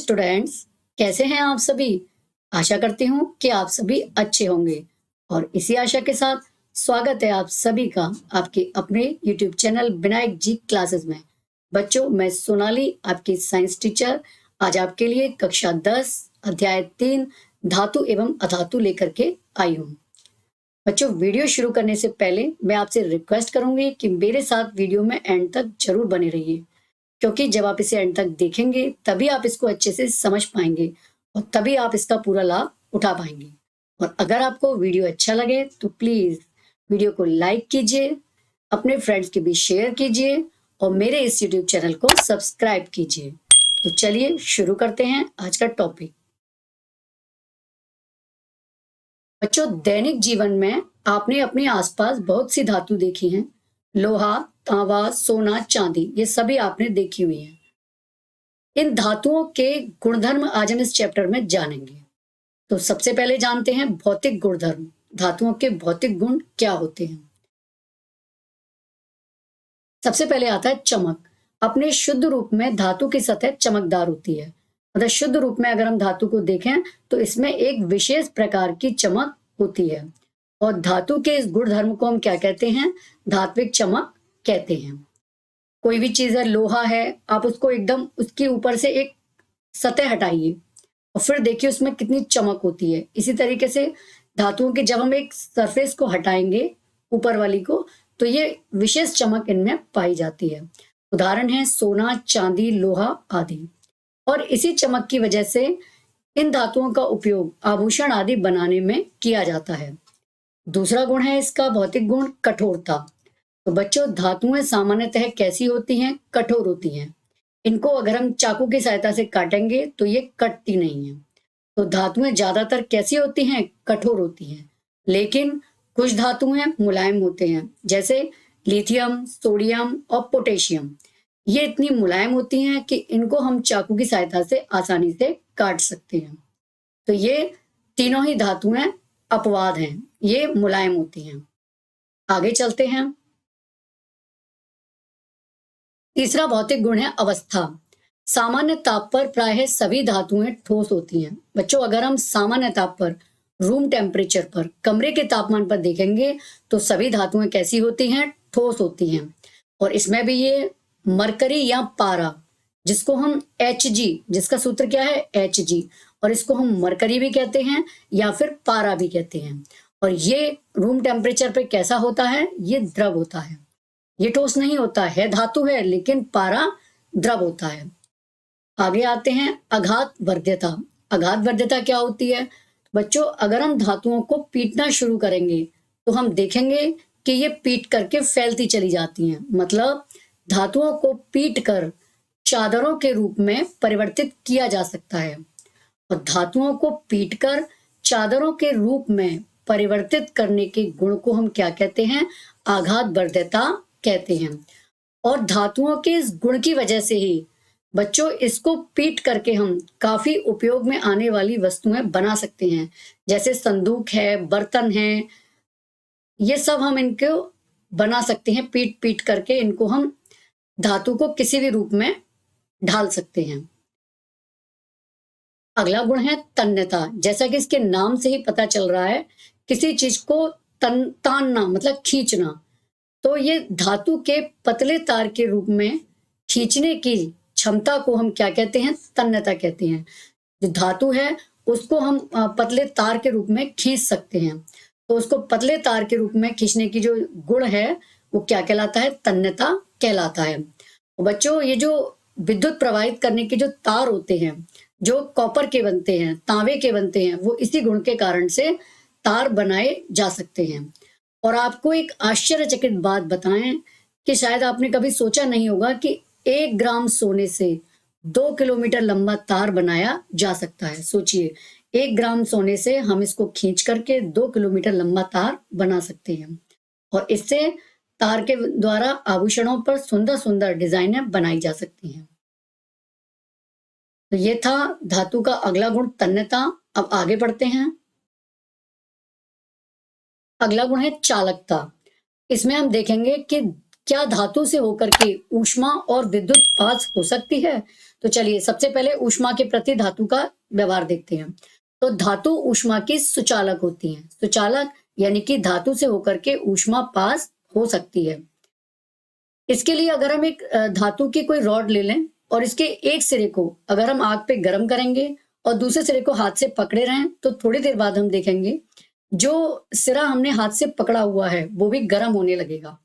Students, कैसे हैं आप सभी। आशा करती हूँ कि आप सभी अच्छे होंगे और इसी आशा के साथ स्वागत है आप सभी का आपके अपने YouTube चैनल विनायक जी क्लासेस में। बच्चों, मैं सोनाली आपकी साइंस टीचर आज आपके लिए कक्षा 10 अध्याय 3 धातु एवं अधातु लेकर के आई हूँ। बच्चों, वीडियो शुरू करने से पहले मैं आपसे रिक्वेस्ट करूंगी कि मेरे साथ वीडियो में एंड तक जरूर बने रहिए, क्योंकि जब आप इसे एंड तक देखेंगे तभी आप इसको अच्छे से समझ पाएंगे और तभी आप इसका पूरा लाभ उठा पाएंगे। और अगर आपको वीडियो अच्छा लगे तो प्लीज वीडियो को लाइक कीजिए, अपने फ्रेंड्स के बीच शेयर कीजिए और मेरे इस यूट्यूब चैनल को सब्सक्राइब कीजिए। तो चलिए शुरू करते हैं आज का टॉपिक। बच्चों, दैनिक जीवन में आपने अपने आसपास बहुत सी धातु देखी हैं। लोहा, तांबा, सोना, चांदी, ये सभी आपने देखी हुई है। इन धातुओं के गुणधर्म आज हम इस चैप्टर में जानेंगे। तो सबसे पहले जानते हैं भौतिक गुणधर्म। धातुओं के भौतिक गुण क्या होते हैं। सबसे पहले आता है चमक। अपने शुद्ध रूप में धातु की सतह चमकदार होती है। मतलब शुद्ध रूप में अगर हम धातु को देखें तो इसमें एक विशेष प्रकार की चमक होती है और धातु के इस गुणधर्म को हम क्या कहते हैं, धात्विक चमक कहते हैं। कोई भी चीज है, लोहा है, आप उसको एकदम उसके ऊपर से एक सतह हटाइए और फिर देखिए उसमें कितनी चमक होती है। इसी तरीके से धातुओं के जब हम एक सरफेस को हटाएंगे ऊपर वाली को, तो ये विशेष चमक इनमें पाई जाती है। उदाहरण है सोना, चांदी, लोहा आदि। और इसी चमक की वजह से इन धातुओं का उपयोग आभूषण आदि बनाने में किया जाता है। दूसरा गुण है इसका भौतिक गुण कठोरता। तो बच्चों, धातुएं सामान्यतः कैसी होती हैं, कठोर होती हैं। इनको अगर हम चाकू की सहायता से काटेंगे तो ये कटती नहीं है। तो धातुएं ज्यादातर कैसी होती हैं, कठोर होती हैं। लेकिन कुछ धातुएं मुलायम होते हैं, जैसे लिथियम, सोडियम और पोटेशियम। ये इतनी मुलायम होती हैं कि इनको हम चाकू की सहायता से आसानी से काट सकते हैं। तो ये तीनों ही धातुएं अपवाद हैं, ये मुलायम होती हैं। आगे चलते हैं। तीसरा भौतिक गुण है अवस्था। सामान्य ताप पर प्रायः सभी धातुएं ठोस होती हैं। बच्चों, अगर हम सामान्य ताप पर, रूम टेम्परेचर पर, कमरे के तापमान पर देखेंगे तो सभी धातुएं कैसी होती हैं, ठोस होती हैं। और इसमें भी ये मरकरी या पारा, जिसको हम Hg, जिसका सूत्र क्या है Hg, और इसको हम मरकरी भी कहते हैं या फिर पारा भी कहते हैं। और ये रूम टेम्परेचर पे कैसा होता है, ये द्रव होता है, ये ठोस नहीं होता है, धातु है लेकिन पारा द्रव होता है। आगे आते हैं आघात वर्ध्यता। आघात वर्ध्यता क्या होती है बच्चों, अगर हम धातुओं को पीटना शुरू करेंगे तो हम देखेंगे कि ये पीट करके फैलती चली जाती हैं। मतलब धातुओं को पीट कर चादरों के रूप में परिवर्तित किया जा सकता है। और धातुओं को पीटकर चादरों के रूप में परिवर्तित करने के गुण को हम क्या कहते हैं, आघात वर्ध्यता कहते हैं। और धातुओं के इस गुण की वजह से ही बच्चों इसको पीट करके हम काफी उपयोग में आने वाली वस्तुएं बना सकते हैं, जैसे संदूक है, बर्तन है, ये सब हम इनको बना सकते हैं। पीट पीट करके इनको हम धातु को किसी भी रूप में ढाल सकते हैं। अगला गुण है तन्यता। जैसा कि इसके नाम से ही पता चल रहा है, किसी चीज को तानना मतलब खींचना। तो ये धातु के पतले तार के रूप में खींचने की क्षमता को हम क्या कहते हैं, तन्यता कहते हैं। जो धातु है उसको हम पतले तार के रूप में खींच सकते हैं, तो उसको पतले तार के रूप में खींचने की जो गुण है वो क्या कहलाता है, तन्यता कहलाता है। बच्चों, ये जो विद्युत प्रवाहित करने के जो तार होते हैं, जो कॉपर के बनते हैं, तांबे के बनते हैं, वो इसी गुण के कारण से तार बनाए जा सकते हैं। और आपको एक आश्चर्यचकित बात बताएं कि शायद आपने कभी सोचा नहीं होगा कि 1 ग्राम सोने से 2 किलोमीटर लंबा तार बनाया जा सकता है। सोचिए, 1 ग्राम सोने से हम इसको खींच करके 2 किलोमीटर लंबा तार बना सकते हैं। और इससे तार के द्वारा आभूषणों पर सुंदर सुंदर डिजाइनें बनाई जा सकती हैं। तो ये था धातु का अगला गुण तन्यता। अब आगे बढ़ते हैं। अगला गुण है चालकता। इसमें हम देखेंगे कि क्या धातु से होकर के ऊष्मा और विद्युत पास हो सकती है? तो चलिए सबसे पहले ऊष्मा के प्रति धातु का व्यवहार देखते हैं। तो धातु ऊष्मा की सुचालक होती हैं। सुचालक यानी कि धातु से होकर के ऊष्मा पास हो सकती है। इसके लिए अगर हम एक धातु की कोई रॉड ले लें और इसके एक सिरे को अगर हम आग पे गर्म करेंगे और दूसरे सिरे को हाथ से पकड़े रहें, तो थोड़ी देर बाद हम देखेंगे जो सिरा हमने हाथ से पकड़ा हुआ है वो भी गर्म होने लगेगा।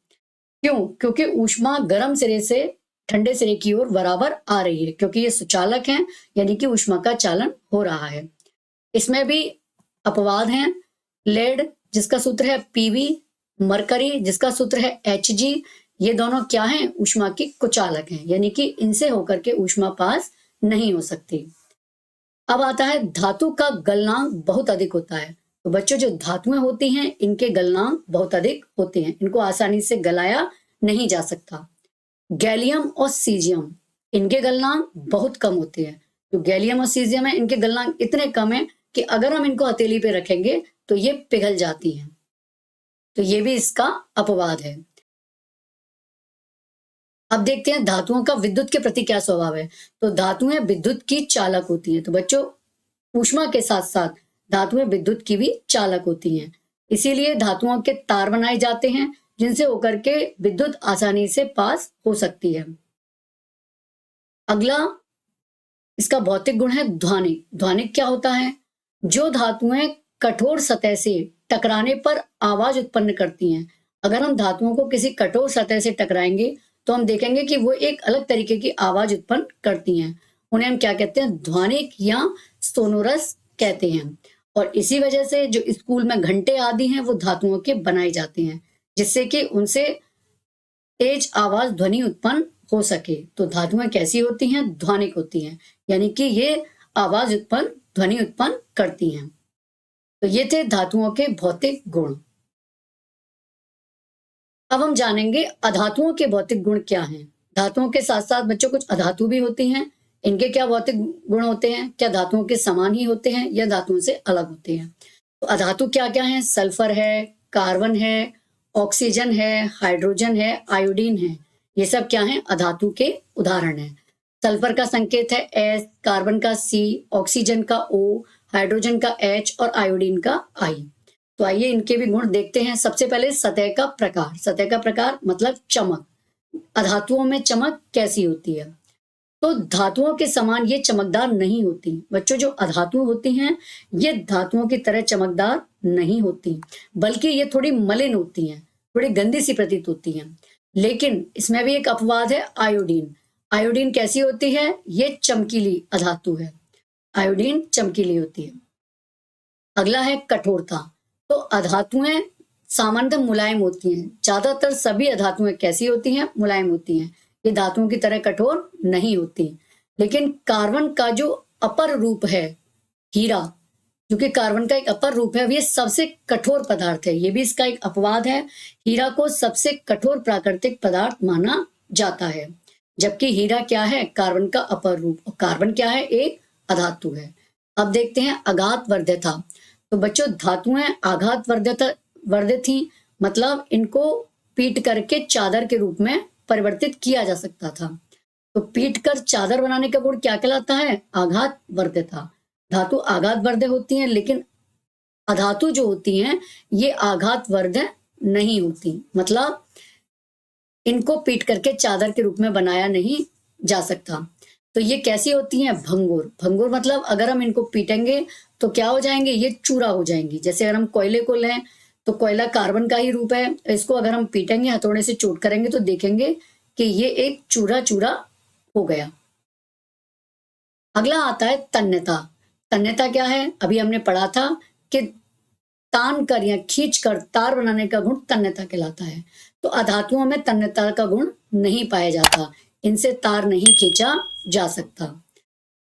क्यों? क्योंकि ऊष्मा गर्म सिरे से ठंडे सिरे की ओर बराबर आ रही है, क्योंकि ये सुचालक हैं, यानी कि ऊष्मा का चालन हो रहा है। इसमें भी अपवाद हैं। लेड जिसका सूत्र है पीवी, मरकरी जिसका सूत्र है Hg, ये दोनों क्या हैं? ऊष्मा की कुचालक हैं, यानी कि इनसे होकर के ऊष्मा पास नहीं हो सकती। अब आता है धातु का गलनांक बहुत अधिक होता है। तो बच्चों जो धातुएं होती हैं इनके गलनांक बहुत अधिक होते हैं, इनको आसानी से गलाया नहीं जा सकता। गैलियम और सीजियम इनके गलनांक बहुत कम होते हैं। जो गैलियम और सीजियम है इनके गलनांक इतने कम है कि अगर हम इनको हथेली पे रखेंगे तो ये पिघल जाती हैं। तो ये भी इसका अपवाद है। अब देखते हैं धातुओं का विद्युत के प्रति क्या स्वभाव है। तो धातुएं विद्युत की चालक होती हैं। तो बच्चों ऊष्मा के साथ साथ धातुएं विद्युत की भी चालक होती हैं। इसीलिए धातुओं के तार बनाए जाते हैं जिनसे होकर के विद्युत आसानी से पास हो सकती है। अगला इसका भौतिक गुण है ध्वनिक। ध्वनिक क्या होता है? जो धातुएं कठोर सतह से टकराने पर आवाज उत्पन्न करती हैं। अगर हम धातुओं को किसी कठोर सतह से टकराएंगे तो हम देखेंगे कि वो एक अलग तरीके की आवाज उत्पन्न करती हैं। उन्हें हम क्या कहते हैं? ध्वनिक या सोनोरस कहते हैं। और इसी वजह से जो स्कूल में घंटे आदि हैं वो धातुओं के बनाए जाते हैं, जिससे कि उनसे तेज आवाज ध्वनि उत्पन्न हो सके। तो धातुएं कैसी होती हैं? ध्वनिक होती हैं, यानी कि ये आवाज उत्पन्न ध्वनि उत्पन्न करती हैं। तो ये थे धातुओं के भौतिक गुण। अब हम जानेंगे अधातुओं के भौतिक गुण क्या हैं। धातुओं के साथ साथ बच्चों कुछ अधातु भी होती हैं। इनके क्या भौतिक गुण होते हैं? क्या धातुओं के समान ही होते हैं या धातुओं से अलग होते हैं? तो अधातु क्या क्या है? सल्फर है, कार्बन है, ऑक्सीजन है, हाइड्रोजन है, आयोडीन है। ये सब क्या है? अधातु के उदाहरण है। सल्फर का संकेत है S, कार्बन का C, ऑक्सीजन का O, हाइड्रोजन का H और आयोडीन का I। तो आइए इनके भी गुण देखते हैं। सबसे पहले सतह का प्रकार। सतह का प्रकार मतलब चमक। अधातुओं में चमक कैसी होती है? तो धातुओं के समान ये चमकदार नहीं होती। बच्चों जो अधातु होती हैं ये धातुओं की तरह चमकदार नहीं होती, बल्कि ये थोड़ी मलिन होती हैं, थोड़ी गंदी सी प्रतीत होती हैं। लेकिन इसमें भी एक अपवाद है, आयोडीन। आयोडीन कैसी होती है? ये चमकीली अधातु है। आयोडीन चमकीली होती है। अगला है कठोरता। तो अधातुएं सामान्यतः मुलायम होती हैं। ज्यादातर सभी अधातुएं कैसी होती हैं? मुलायम होती हैं। ये धातुओं की तरह कठोर नहीं होती। लेकिन कार्बन का जो अपर रूप है हीरा, जो कि कार्बन का एक अपर रूप है, ये सबसे कठोर पदार्थ है। ये भी इसका एक अपवाद है। हीरा को सबसे कठोर प्राकृतिक पदार्थ माना जाता है, जबकि हीरा क्या है? कार्बन का अपर रूप। और कार्बन क्या है? एक अधातु है। अब देखते हैं आघात वर्ध्यता। तो बच्चों धातुएं आघात वर्धित थी, मतलब इनको पीट करके चादर के रूप में परिवर्तित किया जा सकता था। तो पीट कर चादर बनाने का गुण क्या कहलाता है? आघात वर्ध्यता। धातु आघात वर्ध्य होती हैं, लेकिन अधातु जो होती हैं ये आघात वर्ध्य नहीं होती, मतलब इनको पीट करके चादर के रूप में बनाया नहीं जा सकता। तो ये कैसी होती हैं? भंगुर। भंगुर मतलब अगर हम इनको पीटेंगे तो क्या हो जाएंगे? ये चूरा हो जाएंगी। जैसे अगर हम कोयले को लें तो कोयला कार्बन का ही रूप है। इसको अगर हम पीटेंगे, हथौड़े से चोट करेंगे, तो देखेंगे कि ये एक चूरा चूरा हो गया। अगला आता है तन्यता। तन्यता क्या है? अभी हमने पढ़ा था कि तान कर या खींच कर तार बनाने का गुण तन्यता कहलाता है। तो अधातुओं में तन्यता का गुण नहीं पाया जाता, इनसे तार नहीं खींचा जा सकता।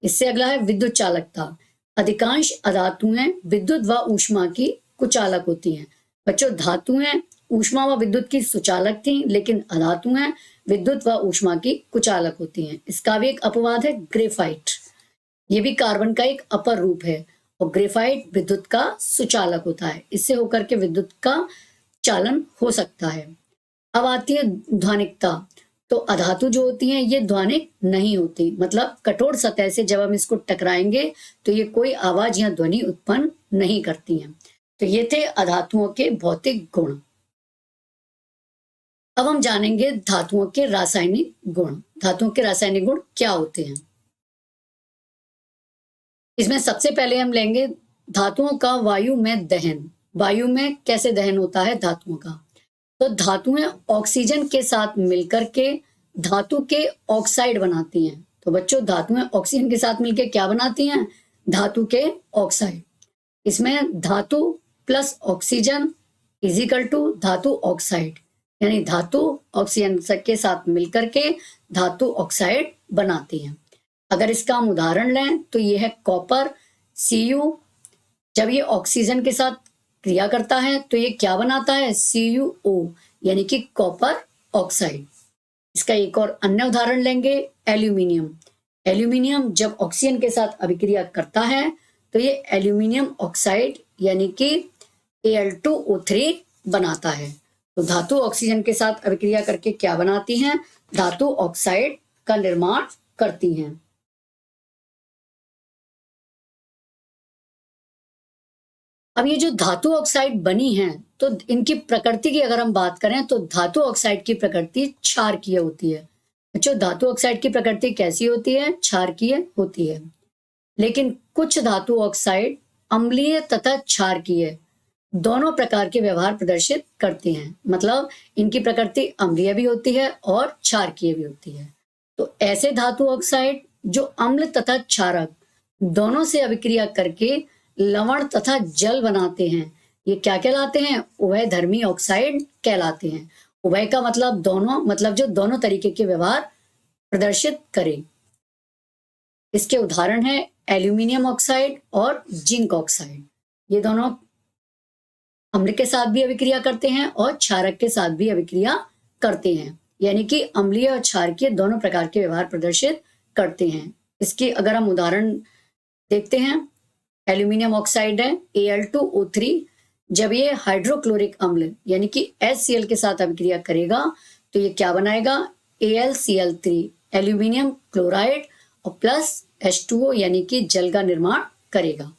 इससे अगला है विद्युत चालकता। अधिकांश अधातुएं विद्युत व ऊष्मा की कुचालक होती हैं। बच्चों धातुएं ऊष्मा व विद्युत की सुचालक थी, लेकिन अधातुएं विद्युत व ऊष्मा की कुचालक होती हैं। इसका भी एक अपवाद है ग्रेफाइट। ये भी कार्बन का एक अपर रूप है और ग्रेफाइट विद्युत का सुचालक होता है। इससे होकर के विद्युत का चालन हो सकता है। अब आती है ध्वनिकता। तो अधातु जो होती हैं ये ध्वनिक नहीं होती, मतलब कठोर सतह से जब हम इसको टकराएंगे तो ये कोई आवाज या ध्वनि उत्पन्न नहीं करती हैं। तो ये थे अधातुओं के भौतिक गुण। अब हम जानेंगे धातुओं के रासायनिक गुण। धातुओं के रासायनिक गुण क्या होते हैं? इसमें सबसे पहले हम लेंगे धातुओं का वायु में दहन। वायु में कैसे दहन होता है धातुओं का? तो धातुएं ऑक्सीजन के साथ मिलकर के धातु के ऑक्साइड बनाती हैं। तो बच्चों, धातुएं ऑक्सीजन के साथ मिलकर क्या बनाती हैं? धातु के ऑक्साइड। इसमें धातु प्लस ऑक्सीजन इजिकल टू धातु ऑक्साइड, यानी धातु ऑक्सीजन के साथ मिलकर के धातु ऑक्साइड बनाती हैं। अगर इसका हम उदाहरण लें तो ये है कॉपर Cu। जब ये ऑक्सीजन के साथ क्रिया करता है तो ये क्या बनाता है? CuO, यानी कि कॉपर ऑक्साइड। इसका एक और अन्य उदाहरण लेंगे, एल्यूमिनियम। एल्यूमिनियम जब ऑक्सीजन के साथ अभिक्रिया करता है तो ये एल्यूमिनियम ऑक्साइड यानी कि Al2O3 बनाता है। तो धातु ऑक्सीजन के साथ अभिक्रिया करके क्या बनाती हैं? धातु ऑक्साइड का निर्माण करती हैं। अब ये जो धातु ऑक्साइड बनी है तो इनकी प्रकृति की अगर हम बात करें तो धातु ऑक्साइड की प्रकृति क्षारकीय होती है। बच्चों, धातु ऑक्साइड की प्रकृति कैसी होती है? क्षारकीय होती है। लेकिन कुछ धातु ऑक्साइड अम्लीय तथा क्षारकीय दोनों प्रकार के व्यवहार प्रदर्शित करते हैं। मतलब इनकी प्रकृति अम्लीय भी होती है और क्षारकीय भी होती है। तो ऐसे धातु ऑक्साइड जो अम्ल तथा क्षारक दोनों से अभिक्रिया करके लवण तथा जल बनाते हैं, ये क्या कहलाते हैं? उभयधर्मी ऑक्साइड कहलाते हैं। उभय का मतलब दोनों, मतलब जो दोनों तरीके के व्यवहार प्रदर्शित करें। इसके उदाहरण है एल्यूमिनियम ऑक्साइड और जिंक ऑक्साइड। ये दोनों अम्ल के साथ भी अभिक्रिया करते हैं और क्षारक के साथ भी अभिक्रिया करते हैं, यानी कि अम्लीय और क्षारकीय दोनों प्रकार के व्यवहार प्रदर्शित करते हैं। इसकी अगर हम उदाहरण देखते हैं, एल्यूमिनियम ऑक्साइड है Al2O3। जब ये हाइड्रोक्लोरिक अम्ल यानी कि HCl के साथ अभिक्रिया करेगा तो ये क्या बनाएगा? AlCl3, एल्यूमिनियम क्लोराइड और प्लस H2O यानी कि जल का निर्माण करेगा।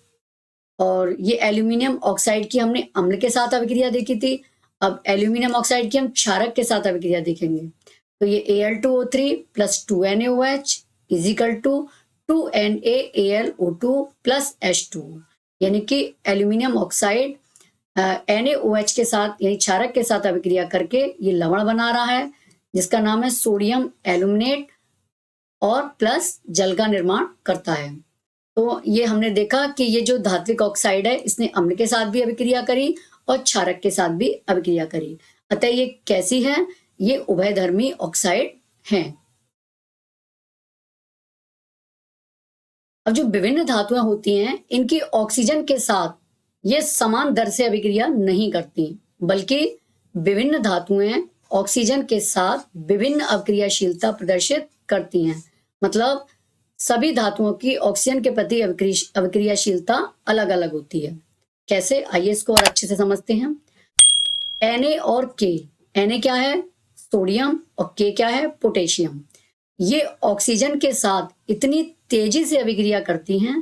और ये एल्यूमिनियम ऑक्साइड की हमने अम्ल के साथ अभिक्रिया देखी थी। अब एल्यूमिनियम ऑक्साइड की हम क्षारक के साथ अभिक्रिया देखेंगे। तो ये Al2O3 plus 2NaOH is equal to 2NaAlO2 plus H2, यानी कि एल्यूमिनियम ऑक्साइड NaOH के साथ यानी क्षारक के साथ अभिक्रिया करके ये लवण बना रहा है जिसका नाम है सोडियम एल्यूमिनेट और प्लस जल का निर्माण करता है। तो ये हमने देखा कि ये जो धात्विक ऑक्साइड है इसने अम्ल के साथ भी अभिक्रिया करी और क्षारक के साथ भी अभिक्रिया करी। अतः ये कैसी है? ये उभयधर्मी ऑक्साइड हैं। अब जो विभिन्न धातुएं होती हैं इनकी ऑक्सीजन के साथ ये समान दर से अभिक्रिया नहीं करती, बल्कि विभिन्न धातुएं ऑक्सीजन के साथ विभिन्न अभिक्रियाशीलता प्रदर्शित करती हैं। मतलब सभी धातुओं की ऑक्सीजन के प्रति अभिक्रियाशीलता अलग अलग होती है। कैसे? आइए इसको और अच्छे से समझते हैं। Na और K। Na क्या है? सोडियम और K क्या है? पोटेशियम। ये ऑक्सीजन के साथ इतनी तेजी से अभिक्रिया करती हैं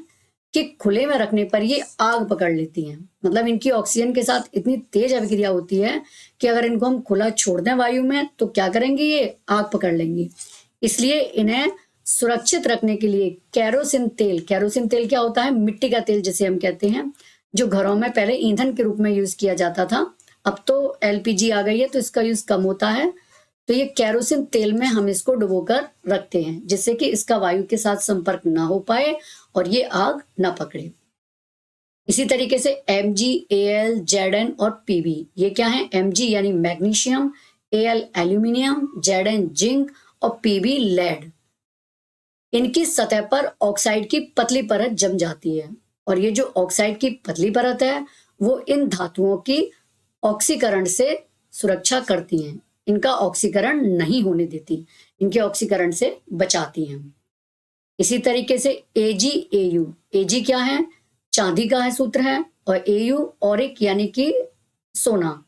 कि खुले में रखने पर ये आग पकड़ लेती हैं। मतलब इनकी ऑक्सीजन के साथ इतनी तेज अभिक्रिया होती है कि अगर इनको हम खुला छोड़ दें वायु में तो क्या करेंगी? ये आग पकड़ लेंगी। इसलिए इन्हें सुरक्षित रखने के लिए केरोसिन तेल क्या होता है? मिट्टी का तेल जिसे हम कहते हैं, जो घरों में पहले ईंधन के रूप में यूज किया जाता था। अब तो LPG आ गई है तो इसका यूज कम होता है। तो ये केरोसिन तेल में हम इसको डुबोकर रखते हैं जिससे कि इसका वायु के साथ संपर्क ना हो पाए और ये आग ना पकड़े। इसी तरीके से Mg, Al, Zn और Pb, ये क्या है? Mg यानी magnesium, Al aluminium, Zn zinc और Pb लेड। इनकी सतह पर ऑक्साइड की पतली परत जम जाती है और ये जो ऑक्साइड की पतली परत है वो इन धातुओं की ऑक्सीकरण से सुरक्षा करती हैं। इनका ऑक्सीकरण नहीं होने देती, इनके ऑक्सीकरण से बचाती हैं। इसी तरीके से AgAu, Ag क्या है? चांदी का है सूत्र है, और Au ऑरिक यानी कि सोना।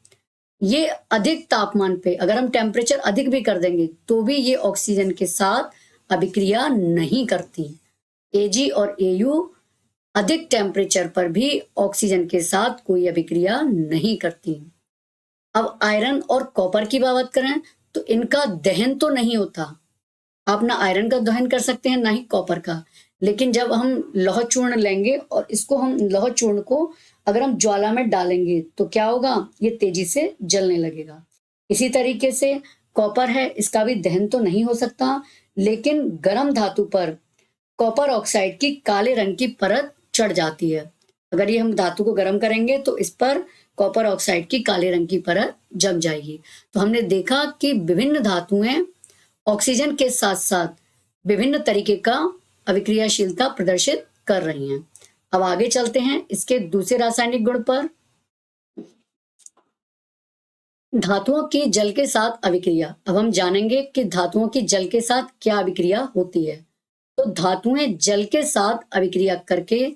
ये अधिक तापमान पे अगर हम टेम्परेचर अधिक भी कर देंगे तो भी ये ऑक्सीजन के साथ अभिक्रिया नहीं करती। Ag और Au अधिक टेम्परेचर पर भी ऑक्सीजन के साथ कोई अभिक्रिया नहीं करती। अब आयरन और कॉपर की बात करें तो इनका दहन तो नहीं होता। आप ना आयरन का दहन कर सकते हैं ना ही कॉपर का, लेकिन जब हम लौह चूर्ण लेंगे और इसको हम लौह चूर्ण को अगर हम ज्वाला में डालेंगे तो क्या होगा, ये तेजी से जलने लगेगा। इसी तरीके से कॉपर है, इसका भी दहन तो नहीं हो सकता, लेकिन गर्म धातु पर कॉपर ऑक्साइड की काले रंग की परत चढ़ जाती है। अगर ये हम धातु को गर्म करेंगे तो इस पर कॉपर ऑक्साइड की काले रंग की परत जम जाएगी। तो हमने देखा कि विभिन्न धातुएं ऑक्सीजन के साथ साथ विभिन्न तरीके का अभिक्रियाशीलता प्रदर्शित कर रही हैं। अब आगे चलते हैं इसके दूसरे रासायनिक गुण पर। धातुओं की जल के साथ अभिक्रिया। अब हम जानेंगे कि धातुओं की जल के साथ क्या अभिक्रिया होती है। तो धातुएं जल के साथ अभिक्रिया करके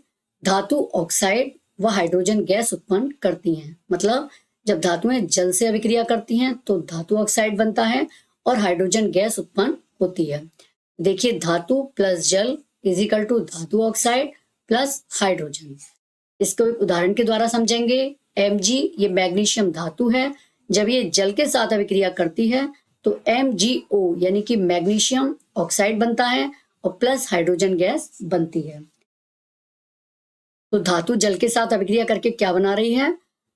धातु ऑक्साइड व हाइड्रोजन गैस उत्पन्न करती हैं। मतलब जब धातुएं जल से अभिक्रिया करती हैं तो धातु ऑक्साइड बनता है और हाइड्रोजन गैस उत्पन्न होती है। देखिए, धातु प्लस जल इज इक्वल टू धातु ऑक्साइड प्लस हाइड्रोजन। इसको एक उदाहरण के द्वारा समझेंगे। Mg ये मैग्नीशियम धातु है, जब ये जल के साथ अभिक्रिया करती है तो MgO यानी कि मैग्नीशियम ऑक्साइड बनता है और प्लस हाइड्रोजन गैस बनती है। तो धातु जल के साथ अभिक्रिया करके क्या बना रही है,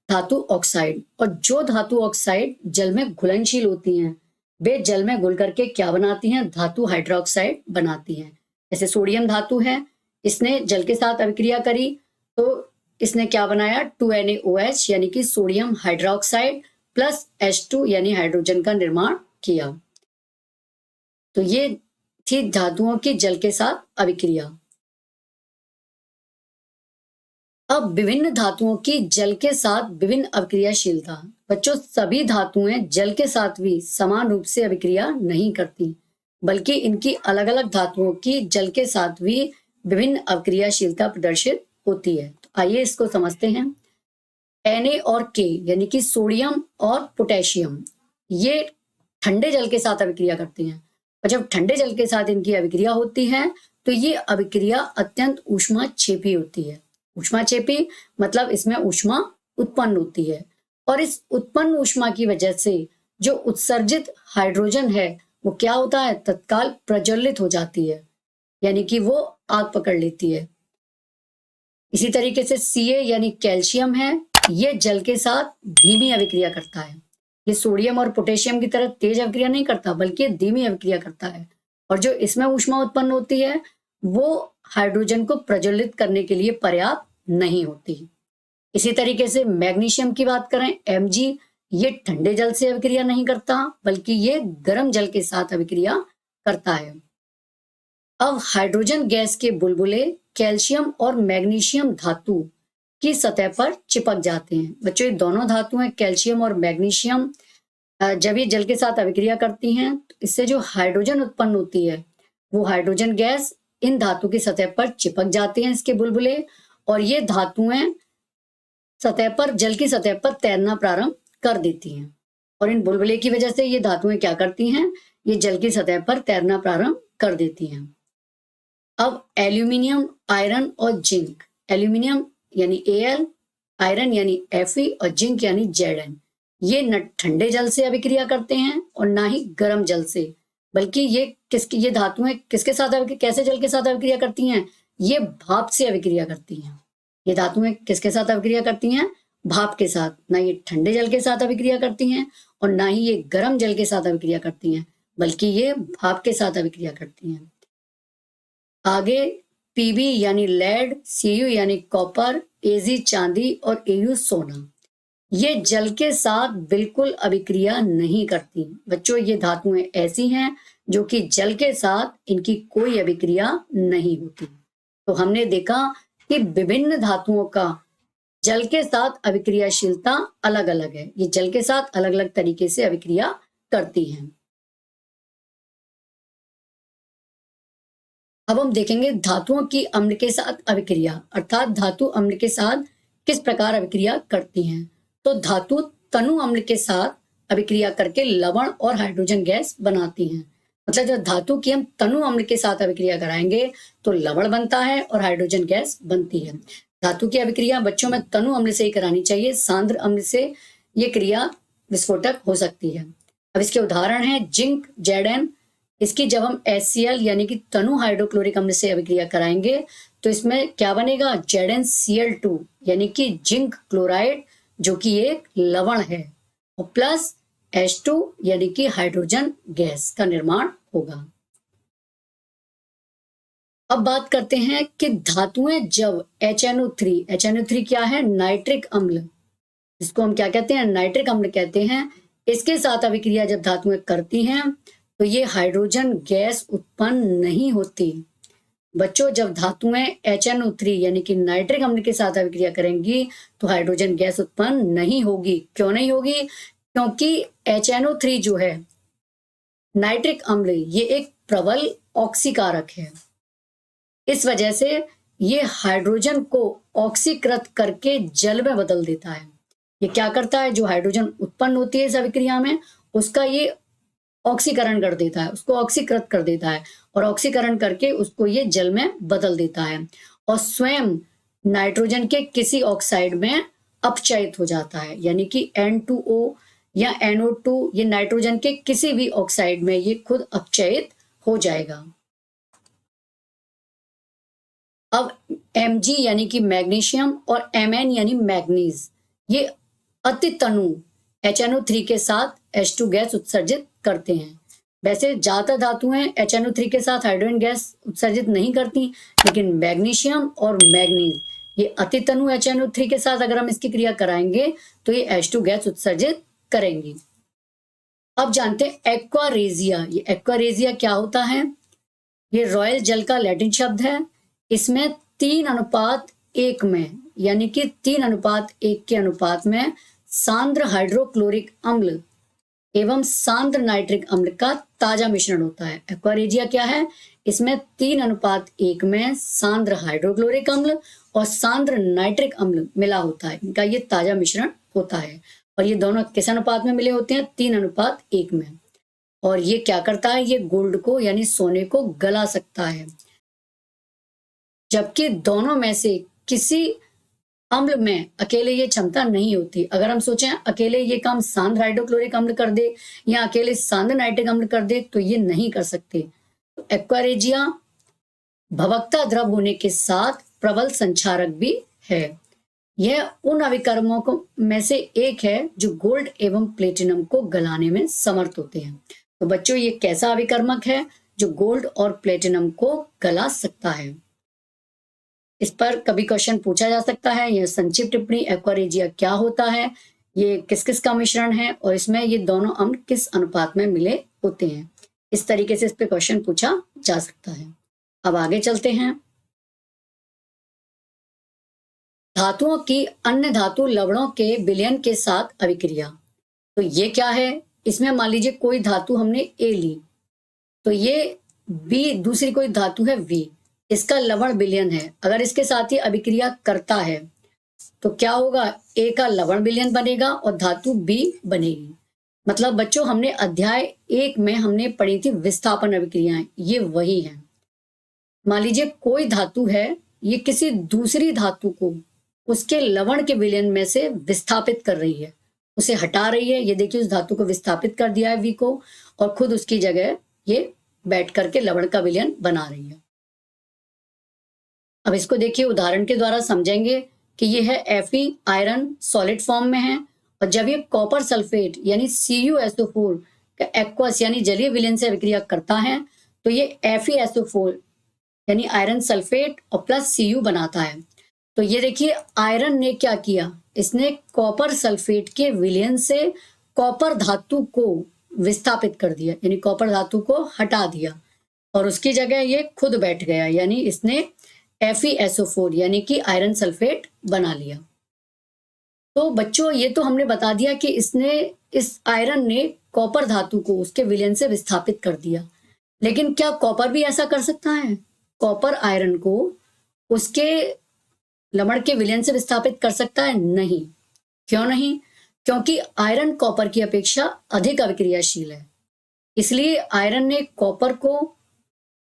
धातु ऑक्साइड। और जो धातु ऑक्साइड जल में घुलनशील होती हैं वे जल में घुल करके क्या बनाती हैं, धातु हाइड्रोक्साइड बनाती हैं। जैसे सोडियम धातु है, इसने जल के साथ अभिक्रिया करी तो इसने क्या बनाया, 2NaOH यानी कि सोडियम हाइड्रोक्साइड प्लस H2 यानी हाइड्रोजन का निर्माण किया। तो ये थी धातुओं की जल के साथ अभिक्रिया। अब विभिन्न धातुओं की जल के साथ विभिन्न अभिक्रियाशीलता। बच्चों, सभी धातुएं जल के साथ भी समान रूप से अभिक्रिया नहीं करती, बल्कि इनकी अलग अलग धातुओं की जल के साथ भी विभिन्न अभिक्रियाशीलता प्रदर्शित होती है। तो आइए इसको समझते हैं। Na और K यानी कि सोडियम और पोटेशियम ये ठंडे जल के साथ अभिक्रिया करती हैं, और जब ठंडे जल के साथ इनकी अभिक्रिया होती है तो ये अभिक्रिया अत्यंत ऊष्माक्षेपी होती है। ऊष्माक्षेपी मतलब इसमें ऊष्मा उत्पन्न होती है, और इस उत्पन्न ऊष्मा की वजह से जो उत्सर्जित हाइड्रोजन है वो क्या होता है, तत्काल प्रज्वलित हो जाती है, यानी कि वो आग पकड़ लेती है। इसी तरीके से Ca यानी कैल्शियम है, ये जल के साथ धीमी अभिक्रिया करता है। ये सोडियम और पोटेशियम की तरह तेज अभिक्रिया नहीं करता, बल्कि धीमी अभिक्रिया करता है, और जो इसमें ऊष्मा उत्पन्न होती है वो हाइड्रोजन को प्रज्वलित करने के लिए पर्याप्त नहीं होती। इसी तरीके से मैग्नीशियम की बात करें, Mg, ये ठंडे जल से अभिक्रिया नहीं करता, बल्कि ये गर्म जल के साथ अभिक्रिया करता है। अब हाइड्रोजन गैस के बुलबुले कैल्शियम और मैग्नीशियम धातु की सतह पर चिपक जाते हैं। बच्चों, ये दोनों धातुएं कैल्शियम और मैग्नीशियम जब ये जल के साथ अभिक्रिया करती हैं तो इससे जो हाइड्रोजन उत्पन्न होती है वो हाइड्रोजन गैस इन धातु की सतह पर चिपक जाते हैं, इसके बुलबुले, और ये धातुएं सतह पर जल की सतह पर तैरना प्रारंभ कर देती हैं। और इन बुलबुले की वजह से ये धातुएं क्या करती हैं, ये जल की सतह पर तैरना प्रारंभ कर देती हैं। अब एल्यूमिनियम, आयरन और जिंक। एल्यूमिनियम यानी Al, आयरन यानी Fe और जिंक यानी Zn, ये न ठंडे जल से अभिक्रिया करते हैं और ना ही गर्म जल से, बल्कि ये धातुएं किसके साथ कैसे जल के साथ अभिक्रिया करती हैं, ये भाप से अभिक्रिया करती हैं। ये धातुएं किसके साथ अभिक्रिया करती हैं, भाप के साथ। ना ये ठंडे जल के साथ अभिक्रिया करती हैं और ना ही ये गर्म जल के साथ अभिक्रिया करती हैं, बल्कि ये भाप के साथ अभिक्रिया करती हैं। आगे Pb यानी लेड, Cu यानी कॉपर, Ag चांदी और Au सोना, ये जल के साथ बिल्कुल अभिक्रिया नहीं करती। बच्चों, ये धातुएं ऐसी हैं जो कि जल के साथ इनकी कोई अभिक्रिया नहीं होती। तो हमने देखा कि विभिन्न धातुओं का जल के साथ अभिक्रियाशीलता अलग अलग है, ये जल के साथ अलग अलग तरीके से अभिक्रिया करती हैं। अब हम देखेंगे धातुओं की अम्ल के साथ अभिक्रिया, अर्थात धातु अम्ल के साथ किस प्रकार अभिक्रिया करती हैं। तो धातु तनु अम्ल के साथ अभिक्रिया करके लवण और हाइड्रोजन गैस बनाती हैं। मतलब जब धातु की हम तनु अम्ल के साथ अभिक्रिया कराएंगे तो लवण बनता है और हाइड्रोजन गैस बनती है। धातु की अभिक्रिया बच्चों में तनु अम्ल से ही करानी चाहिए, सांद्र अम्ल से ये क्रिया विस्फोटक हो सकती है। अब इसके उदाहरण है जिंक, Zn। इसकी जब हम HCl यानी कि तनु हाइड्रोक्लोरिक अम्ल से अभिक्रिया कराएंगे तो इसमें क्या बनेगा, ZnCl2 यानी कि जिंक क्लोराइड, जो कि एक लवण है, और प्लस H2 यानी कि हाइड्रोजन गैस का निर्माण होगा। अब बात करते हैं कि धातुएं जब HNO3 क्या है, नाइट्रिक अम्ल, जिसको हम क्या कहते हैं, नाइट्रिक अम्ल कहते हैं, इसके साथ अभिक्रिया जब धातुएं करती हैं तो ये हाइड्रोजन गैस उत्पन्न नहीं होती। बच्चों, जब धातुएं HNO3 यानी कि नाइट्रिक अम्ल के साथ अभिक्रिया करेंगी तो हाइड्रोजन गैस उत्पन्न नहीं होगी। क्यों नहीं होगी? क्योंकि HNO3 जो है नाइट्रिक अम्ल, ये एक प्रबल ऑक्सीकारक है। इस वजह से ये हाइड्रोजन को ऑक्सीकृत करके जल में बदल देता है। ये क्या करता है, जो हाइड्रोजन उत्पन्न होती है इस अभिक्रिया में, उसका ये ऑक्सीकरण कर देता है, उसको ऑक्सीकृत कर देता है, और ऑक्सीकरण करके उसको ये जल में बदल देता है और स्वयं नाइट्रोजन के किसी ऑक्साइड में अपचयित हो जाता है। यानी कि N2O या NO2, ये नाइट्रोजन के किसी भी ऑक्साइड में ये खुद अपचयित हो जाएगा। अब Mg यानी कि मैग्नीशियम और Mn यानी मैग्नीज, ये अतितनु HNO3 के साथ H2 गैस उत्सर्जित करते हैं। वैसे ज्यादातर धातुएं HNO3 के साथ हाइड्रोजन गैस उत्सर्जित नहीं करती, लेकिन मैग्नीशियम और मैग्नीज ये अतितनु HNO3 के साथ अगर हम इसकी क्रिया कराएंगे तो ये H2 गैस उत्सर्जित करेंगी। अब जानते हैं एक्वारेजिया। ये एक्वारेजिया क्या होता है? ये रॉयल जल का लैटिन शब्द है। इसमें 3:1 में, यानी कि 3:1 के अनुपात में सांद्र हाइड्रोक्लोरिक अम्ल एवं सांद्र नाइट्रिक अम्ल का ताजा मिश्रण होता है। एक्वारेजिया क्या है? इसमें 3:1 में सांद्र हाइड्रोक्लोरिक अम्ल और सांद्र नाइट्रिक अम्ल मिला होता है। इनका ये ताजा मिश्रण होता है और ये दोनों किस अनुपात में मिले होते हैं? 3:1 में। और ये क्या करता है? ये गोल्ड को यानी सोने को गला सकता है, जबकि दोनों में से किसी अम्ल में अकेले ये क्षमता नहीं होती। अगर हम सोचें अकेले ये काम सांद्र हाइड्रोक्लोरिक अम्ल कर दे या अकेले सांद्र नाइट्रिक अम्ल कर दे तो ये नहीं कर सकते। तो एक्वारेजिया भवकता द्रव होने के साथ प्रबल संक्षारक भी है। यह उन अभिकर्मों को में से एक है जो गोल्ड एवं प्लेटिनम को गलाने में समर्थ होते हैं। तो बच्चों, ये कैसा अभिकर्मक है जो गोल्ड और प्लेटिनम को गला सकता है? इस पर कभी क्वेश्चन पूछा जा सकता है। यह संक्षिप्त टिप्पणी, एक्वारेजिया क्या होता है, ये किस किस का मिश्रण है और इसमें ये दोनों अम्ल किस अनुपात में मिले होते हैं, इस तरीके से इस पे क्वेश्चन पूछा जा सकता है। अब आगे चलते हैं। धातुओं की अन्य धातु लवणों के विलयन के साथ अभिक्रिया। तो ये क्या है? इसमें मान लीजिए कोई धातु हमने A ली, तो ये B, दूसरी कोई धातु है V, इसका लवण विलयन है। अगर इसके साथ ही अभिक्रिया करता है तो क्या होगा? A का लवण विलयन बनेगा और धातु B बनेगी। मतलब बच्चों, हमने अध्याय 1 में हमने पढ़ी थी विस्थापन अभिक्रियाएं, ये वही है। मान लीजिए कोई धातु है, ये किसी दूसरी धातु को उसके लवण के विलयन में से विस्थापित कर रही है, उसे हटा रही है। ये देखिए, उस धातु को विस्थापित कर दिया है V को और खुद उसकी जगह ये बैठ करके लवण का विलयन बना रही है। अब इसको देखिए, उदाहरण के द्वारा समझेंगे कि ये है Fe आयरन सॉलिड फॉर्म में है, और जब ये कॉपर सल्फेट यानी CuSO4 का एक्वस यानी जलीय विलयन से अभिक्रिया करता है तो ये FeSO4 यानी आयरन सल्फेट और प्लस Cu बनाता है। तो ये देखिए, आयरन ने क्या किया? इसने कॉपर सल्फेट के विलयन से कॉपर धातु को विस्थापित कर दिया, यानी कॉपर धातु को हटा दिया और उसकी जगह ये खुद बैठ गया, यानी इसने FeSO4 यानी कि आयरन सल्फेट बना लिया। तो बच्चों, ये तो हमने बता दिया कि इस आयरन ने कॉपर धातु को उसके विलयन से विस्थापित कर दिया, लेकिन क्या कॉपर भी ऐसा कर सकता है? कॉपर आयरन को उसके लवण के विलयन से विस्थापित कर सकता है? नहीं। क्यों नहीं? क्योंकि आयरन कॉपर की अपेक्षा अधिक अभिक्रियाशील है, इसलिए आयरन ने कॉपर को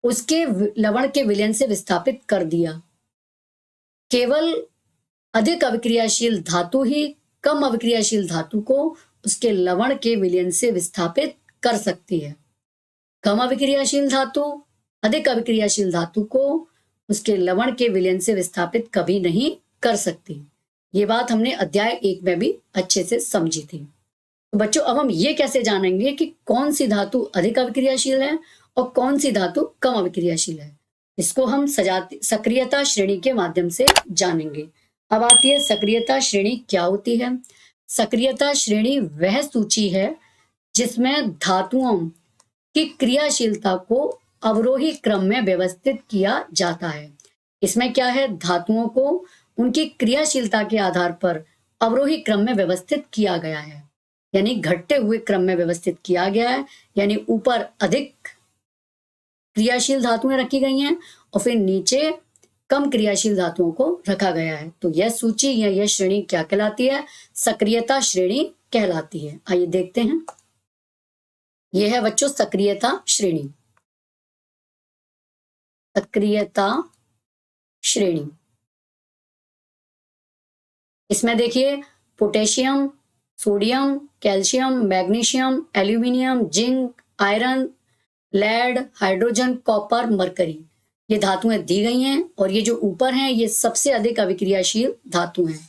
उसके लवण के विलयन से विस्थापित कर दिया। केवल अधिक अभिक्रियाशील धातु ही कम अभिक्रियाशील धातु को उसके लवण के विलयन से विस्थापित कर सकती है। कम अभिक्रियाशील धातु अधिक अभिक्रियाशील धातु को उसके लवण के विलयन से विस्थापित कभी नहीं कर सकती। ये बात हमने अध्याय 1 में भी अच्छे से समझी थी। तो बच्चों, अब हम ये कैसे जानेंगे कि कौन सी धातु अधिक अभिक्रियाशील है और कौन सी धातु कम अभिक्रियाशील है? इसको हम सक्रियता श्रेणी के माध्यम से जानेंगे। अब आती है सक्रियता श्रेणी क्या होती है। सक्रियता श्रेणी वह सूची है जिसमें धातुओं की क्रियाशीलता को अवरोही क्रम में व्यवस्थित किया जाता है। इसमें क्या है, धातुओं को उनकी क्रियाशीलता के आधार पर अवरोही क्रम में व्यवस्थित किया गया है, यानी घटते हुए क्रम में व्यवस्थित किया गया है। यानी ऊपर अधिक क्रियाशील धातुएं रखी गई हैं और फिर नीचे कम क्रियाशील धातुओं को रखा गया है। तो यह सूची या यह श्रेणी क्या कहलाती है? सक्रियता श्रेणी कहलाती है। आइए देखते हैं। यह है बच्चों सक्रियता श्रेणी। सक्रियता श्रेणी, इसमें देखिए potassium, sodium, calcium, magnesium, aluminium, zinc, iron, lead, hydrogen, copper, mercury, ये धातुएं दी गई हैं और ये जो ऊपर हैं ये सबसे अधिक अभिक्रियाशील धातु हैं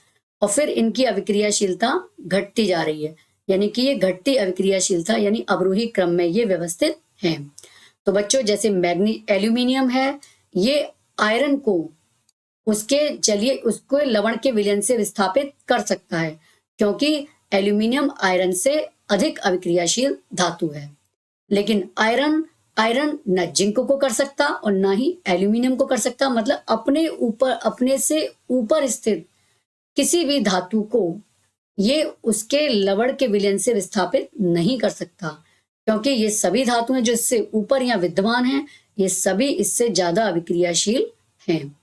और फिर इनकी अभिक्रियाशीलता घटती जा रही है, यानी कि ये घटती अभिक्रियाशीलता यानी अवरोही क्रम में ये व्यवस्थित हैं। तो बच्चों, जैसे एल्यूमिनियम है, ये आयरन को उसको लवण के विलयन से विस्थापित कर सकता है, क्योंकि एल्यूमिनियम आयरन से अधिक अभिक्रियाशील धातु है। लेकिन आयरन न जिंक को कर सकता और ना ही एल्यूमिनियम को कर सकता। मतलब अपने से ऊपर स्थित किसी भी धातु को ये उसके लवण के विलयन से विस्थापित नहीं कर सकता, क्योंकि ये सभी धातुएं जो इससे ऊपर या विद्यमान हैं ये सभी इससे ज्यादा अभिक्रियाशील हैं।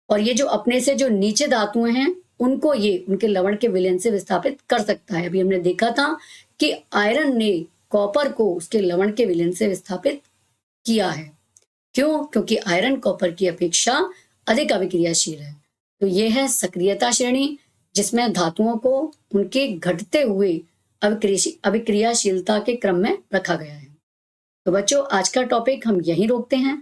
और ये जो अपने से जो नीचे धातुएं हैं उनको ये उनके लवण के विलयन से विस्थापित कर सकता है। अभी हमने देखा था कि आयरन ने कॉपर को उसके लवण के विलयन से विस्थापित किया है। क्यों? क्योंकि आयरन कॉपर की अपेक्षा अधिक अभिक्रियाशील है। तो ये है सक्रियता श्रेणी, जिसमें धातुओं को उनके घटते हुए अभिक्रियाशीलता के क्रम में रखा गया है। तो बच्चों, आज का टॉपिक हम यहीं रोकते हैं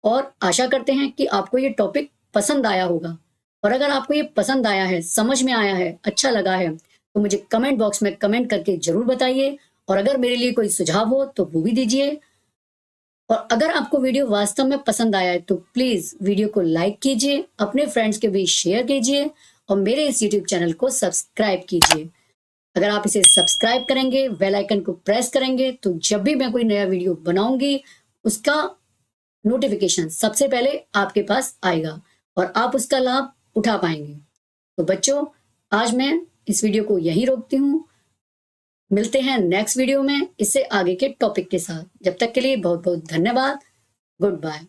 और आशा करते हैं कि आपको ये टॉपिक पसंद आया होगा। और अगर आपको ये पसंद आया है, समझ में आया है, अच्छा लगा है, तो मुझे कमेंट बॉक्स में कमेंट करके जरूर बताइए। और अगर मेरे लिए कोई सुझाव हो तो वो भी दीजिए। और अगर आपको वीडियो वास्तव में पसंद आया है तो प्लीज वीडियो को लाइक कीजिए, अपने फ्रेंड्स के बीच शेयर कीजिए और मेरे इस यूट्यूब चैनल को सब्सक्राइब कीजिए। अगर आप इसे सब्सक्राइब करेंगे, बेल आइकन को प्रेस करेंगे, तो जब भी मैं कोई नया वीडियो बनाऊंगी उसका नोटिफिकेशन सबसे पहले आपके पास आएगा और आप उसका लाभ उठा पाएंगे। तो बच्चों, आज मैं इस वीडियो को यहीं रोकती हूँ। मिलते हैं नेक्स्ट वीडियो में इससे आगे के टॉपिक के साथ। जब तक के लिए बहुत बहुत धन्यवाद। Good bye.